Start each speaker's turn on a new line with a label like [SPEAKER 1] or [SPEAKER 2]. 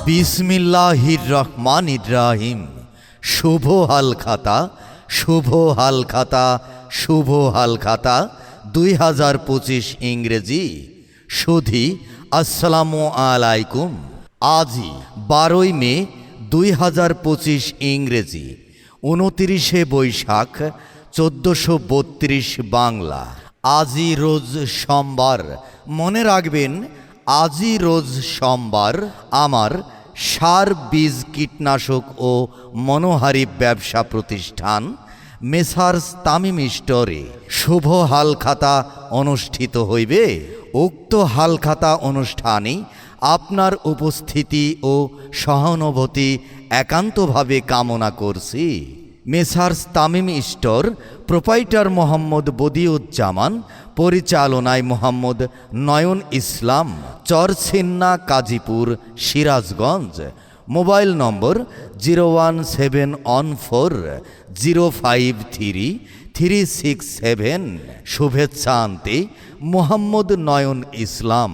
[SPEAKER 1] বিসমিল্লাহির রহমানির রহিম। শুভ হালখাতা, শুভ হালখাতা, শুভ হালখাতা 2025 ইংরেজি। সুধী আসসালামু আলাইকুম। আজই 12 মে 2025 ইংরেজি, 29 বৈশাখ 1432 বাংলা। আজই রোজ সোমবার। মনে রাখবেন, আজই রোজ সোমবার। আমার সার, বীজ, কীটনাশক ও মনোহারী ব্যবসা প্রতিষ্ঠান মেসার্স তামিম স্টোরে শুভ হালখাতা অনুষ্ঠিত হইবে। উক্ত হালখাতা অনুষ্ঠানে আপনার উপস্থিতি ও সহানুভূতি একান্তভাবে কামনা করছি। Messrs Tamim store, proprietor Mohammad Badiuzzaman, পরিচালনায় মোহাম্মদ নয়ন ইসলাম, চরছিন্না, কাজীপুর, সিরাজগঞ্জ। Mobile number 01714053367। শুভেচ্ছা আনতে মোহাম্মদ নয়ন ইসলাম।